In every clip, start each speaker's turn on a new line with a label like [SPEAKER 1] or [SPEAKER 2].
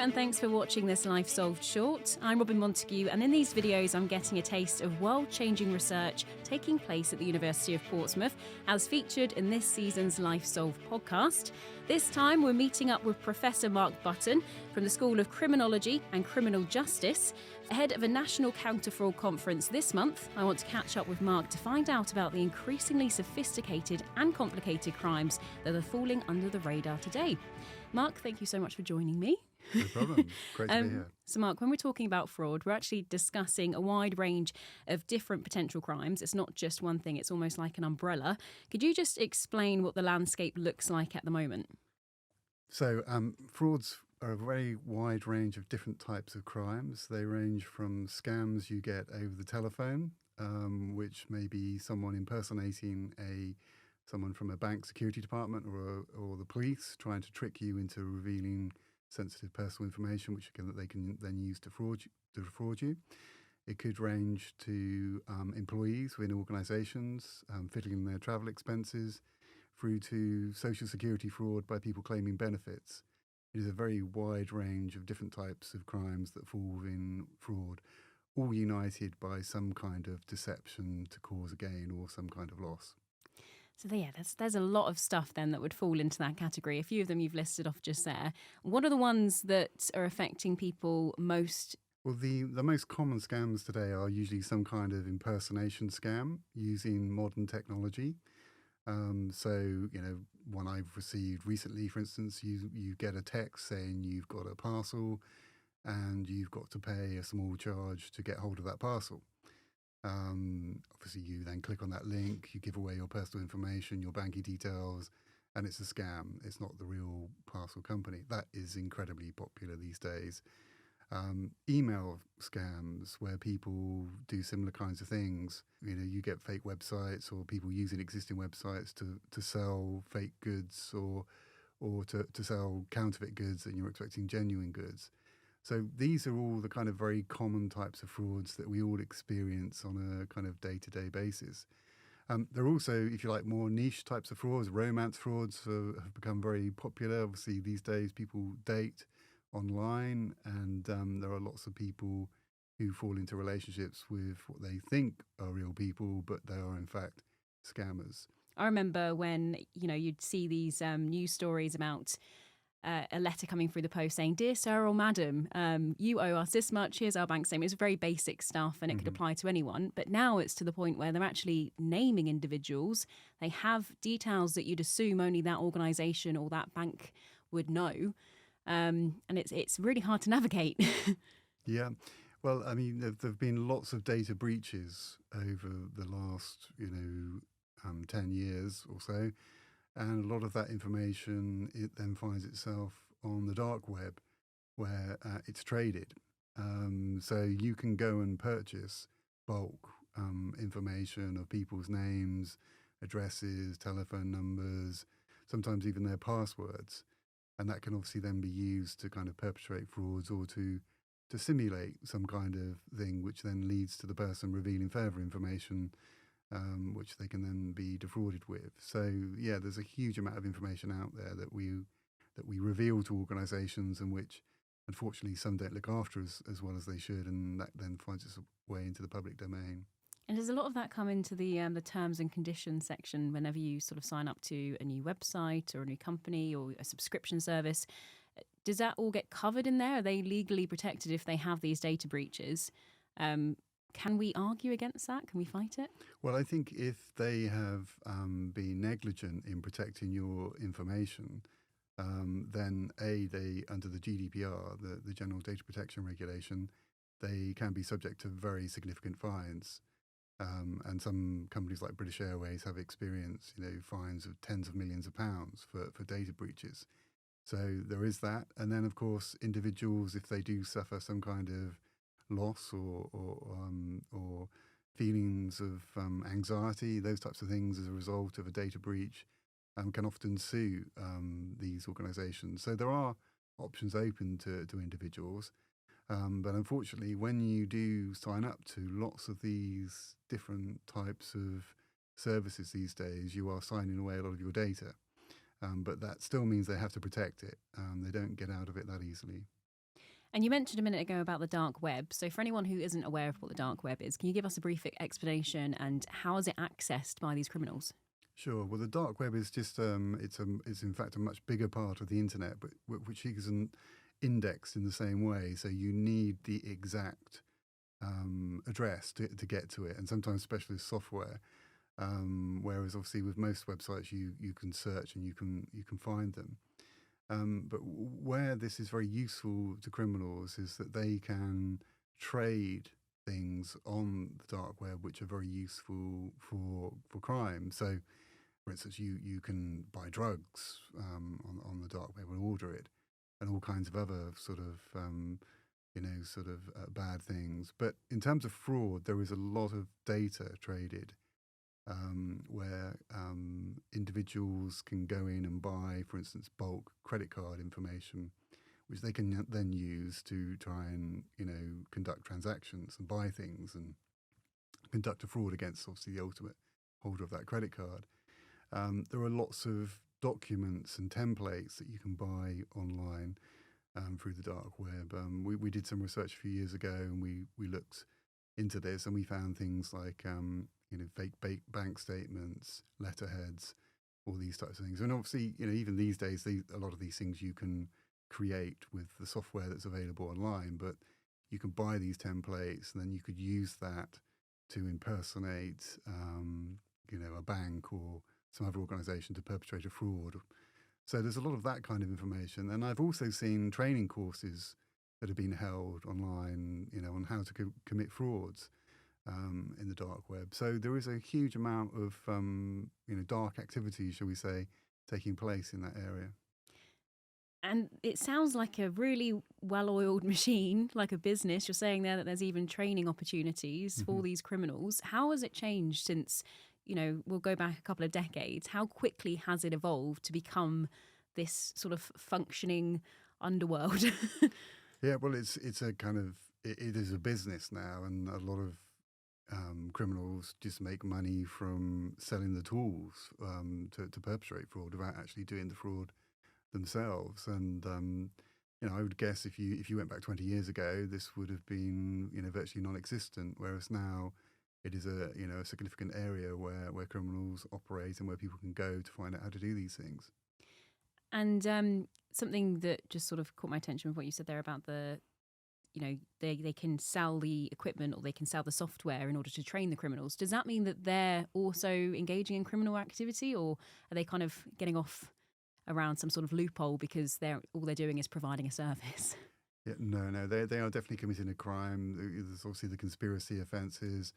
[SPEAKER 1] and thanks for watching this Life Solved short. I'm Robin Montague, and in these videos I'm getting a taste of world-changing research taking place at the University of Portsmouth, as featured in this season's Life Solved podcast. This time we're meeting up with Professor Mark Button from the School of Criminology and Criminal Justice. Ahead of a national counter-fraud conference this month, I want to catch up with Mark to find out about the increasingly sophisticated and complicated crimes that are falling under the radar today. Mark, thank you so much for joining me.
[SPEAKER 2] No problem. Great to be here.
[SPEAKER 1] So, Mark, when we're talking about fraud, we're actually discussing a wide range of different potential crimes. It's not just one thing. It's almost like an umbrella. Could you just explain what the landscape looks like at the moment?
[SPEAKER 2] So, frauds are a very wide range of different types of crimes. They range from scams you get over the telephone, which may be someone impersonating someone from a bank security department or the police trying to trick you into revealing sensitive personal information, which they can then use to defraud you. It could range to employees within organisations fiddling their travel expenses, through to social security fraud by people claiming benefits. It is a very wide range of different types of crimes that fall within fraud, all united by some kind of deception to cause a gain or some kind of loss.
[SPEAKER 1] So there's a lot of stuff then that would fall into that category. A few of them you've listed off just there. What are the ones that are affecting people most?
[SPEAKER 2] Well, the most common scams today are usually some kind of impersonation scam using modern technology. One I've received recently, for instance, you get a text saying you've got a parcel and you've got to pay a small charge to get hold of that parcel. Obviously, you then click on that link, you give away your personal information, your banking details, and it's a scam. It's not the real parcel company. That is incredibly popular these days. Email scams where people do similar kinds of things. You get fake websites or people using existing websites to sell fake goods or to sell counterfeit goods and you're expecting genuine goods. So these are all the kind of very common types of frauds that we all experience on a kind of day-to-day basis. There are also, if you like, more niche types of frauds. Romance frauds have become very popular. Obviously, these days people date online and there are lots of people who fall into relationships with what they think are real people, but they are in fact scammers.
[SPEAKER 1] I remember when, you'd see these news stories about a letter coming through the post saying, "Dear sir or madam, you owe us this much, here's our bank statement." It's very basic stuff and it could apply to anyone. But now it's to the point where they're actually naming individuals. They have details that you'd assume only that organisation or that bank would know. And it's really hard to navigate.
[SPEAKER 2] Yeah. Well, I mean, there have been lots of data breaches over the last, 10 years or so. And a lot of that information, it then finds itself on the dark web where it's traded. So you can go and purchase bulk information of people's names, addresses, telephone numbers, sometimes even their passwords. And that can obviously then be used to kind of perpetrate frauds or to simulate some kind of thing, which then leads to the person revealing further information, which they can then be defrauded with. So yeah, there's a huge amount of information out there that we reveal to organisations, and which unfortunately some don't look after as well as they should, and that then finds its way into the public domain.
[SPEAKER 1] And does a lot of that come into the terms and conditions section whenever you sort of sign up to a new website or a new company or a subscription service? Does that all get covered in there? Are they legally protected if they have these data breaches? Can we argue against that? Can we fight it?
[SPEAKER 2] Well, I think if they have been negligent in protecting your information, then they, under the GDPR, the General Data Protection Regulation, they can be subject to very significant fines. And some companies like British Airways have experienced, fines of tens of millions of pounds for data breaches. So there is that. And then, of course, individuals, if they do suffer some kind of loss or feelings of anxiety, those types of things as a result of a data breach, can often sue these organisations. So there are options open to individuals. But unfortunately, when you do sign up to lots of these different types of services these days, you are signing away a lot of your data. But that still means they have to protect it. They don't get out of it that easily.
[SPEAKER 1] And you mentioned a minute ago about the dark web. So, for anyone who isn't aware of what the dark web is, can you give us a brief explanation and how is it accessed by these criminals?
[SPEAKER 2] Sure. Well, the dark web is just it's in fact a much bigger part of the internet, but which isn't indexed in the same way. So you need the exact address to get to it, and sometimes specialist software. Whereas obviously with most websites, you can search and you can find them. But where this is very useful to criminals is that they can trade things on the dark web, which are very useful for crime. So, for instance, you can buy drugs on the dark web and order it, and all kinds of other sort of bad things. But in terms of fraud, there is a lot of data traded where individuals can go in and buy, for instance, bulk credit card information, which they can then use to try and conduct transactions and buy things and conduct a fraud against obviously the ultimate holder of that credit card. There are lots of documents and templates that you can buy online through the dark web. We did some research a few years ago, and we looked into this, and we found things like fake bank statements, letterheads, all these types of things. And obviously, even these days, a lot of these things you can create with the software that's available online, but you can buy these templates, and then you could use that to impersonate, a bank or some other organization to perpetrate a fraud. So there's a lot of that kind of information. And I've also seen training courses that have been held online, on how to commit frauds in the dark web. So there is a huge amount of, dark activity, shall we say, taking place in that area.
[SPEAKER 1] And it sounds like a really well-oiled machine, like a business. You're saying there that there's even training opportunities for these criminals. How has it changed since, we'll go back a couple of decades? How quickly has it evolved to become this sort of functioning underworld?
[SPEAKER 2] Yeah, well, it's a kind of, it is a business now, and a lot of criminals just make money from selling the tools to perpetrate fraud without actually doing the fraud themselves. And I would guess if you went back 20 years ago, this would have been virtually non-existent. Whereas now, it is a significant area where criminals operate and where people can go to find out how to do these things.
[SPEAKER 1] And something that just sort of caught my attention with what you said there about they can sell the equipment or they can sell the software in order to train the criminals. Does that mean that they're also engaging in criminal activity, or are they kind of getting off around some sort of loophole because all they're doing is providing a service?
[SPEAKER 2] Yeah, no, they are definitely committing a crime. There's obviously the conspiracy offences.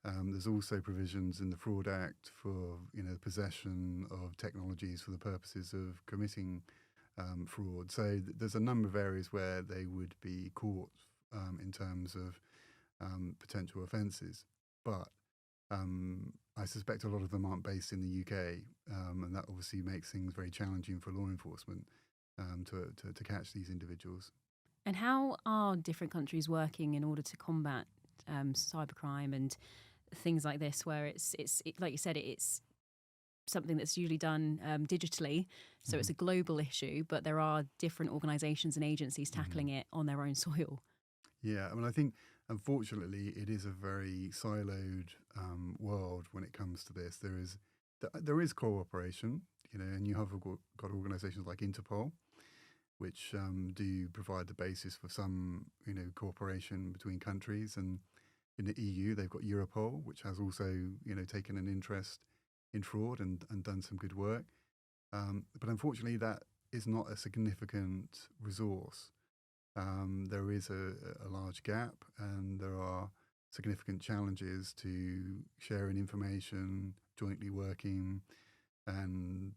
[SPEAKER 2] There's also provisions in the Fraud Act for possession of technologies for the purposes of committing fraud. So there's a number of areas where they would be caught in terms of potential offences. But I suspect a lot of them aren't based in the UK, and that obviously makes things very challenging for law enforcement to catch these individuals.
[SPEAKER 1] And how are different countries working in order to combat cybercrime and things like this, where it's like you said, it's something that's usually done digitally, so it's a global issue, but there are different organisations and agencies tackling it on their own soil.
[SPEAKER 2] Yeah, I mean, I think unfortunately it is a very siloed world when it comes to this. There is cooperation, and you have got organisations like Interpol, which do provide the basis for some cooperation between countries, and in the EU they've got Europol, which has also taken an interest in fraud and done some good work. But unfortunately, that is not a significant resource. There is a large gap, and there are significant challenges to sharing information, jointly working, and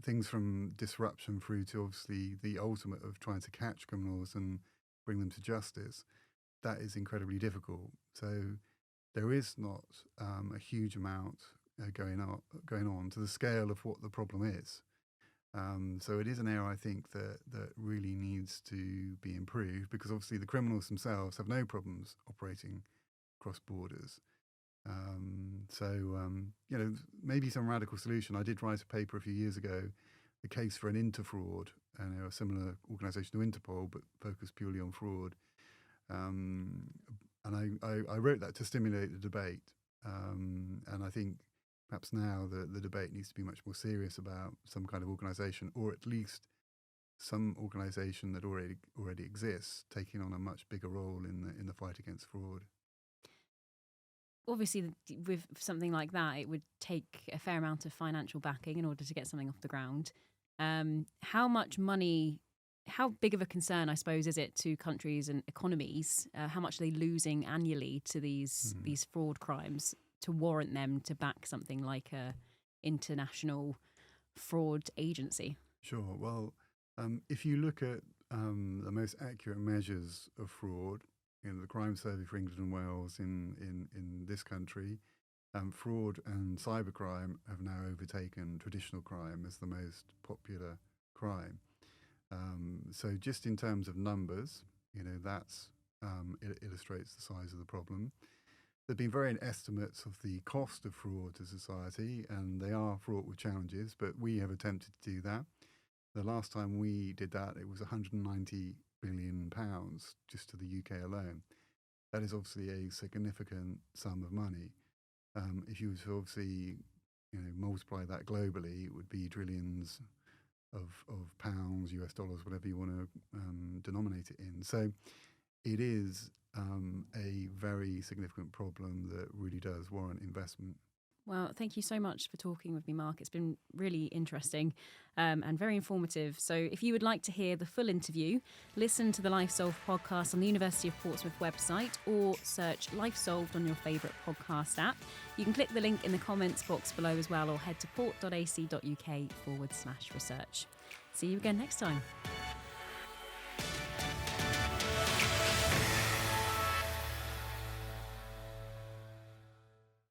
[SPEAKER 2] things from disruption through to obviously the ultimate of trying to catch criminals and bring them to justice. That is incredibly difficult. So there is not a huge amount going on to the scale of what the problem is. So it is an area I think that really needs to be improved, because obviously the criminals themselves have no problems operating across borders. So maybe some radical solution. I did write a paper a few years ago the case for an interfraud, and a similar organisation to Interpol, but focused purely on fraud. And I wrote that to stimulate the debate. And I think perhaps now the debate needs to be much more serious about some kind of organisation, or at least some organisation that already exists, taking on a much bigger role in the fight against fraud.
[SPEAKER 1] Obviously, with something like that, it would take a fair amount of financial backing in order to get something off the ground. How much money, how big of a concern, I suppose, is it to countries and economies? How much are they losing annually to these fraud crimes to warrant them to back something like a international fraud agency?
[SPEAKER 2] Sure. Well, if you look at the most accurate measures of fraud, the Crime Survey for England and Wales in this country, fraud and cybercrime have now overtaken traditional crime as the most popular crime. So just in terms of numbers, that's it illustrates the size of the problem. There have been varying estimates of the cost of fraud to society, and they are fraught with challenges, but we have attempted to do that. The last time we did that, it was £190 billion just to the UK alone. That is obviously a significant sum of money. If you were to obviously multiply that globally, it would be trillions of pounds, US dollars, whatever you want to denominate it in. So it is a very significant problem that really does warrant investment.
[SPEAKER 1] Well, thank you so much for talking with me, Mark. It's been really interesting and very informative. So if you would like to hear the full interview, listen to the Life Solved podcast on the University of Portsmouth website, or search Life Solved on your favourite podcast app. You can click the link in the comments box below as well, or head to port.ac.uk/research. See you again next time.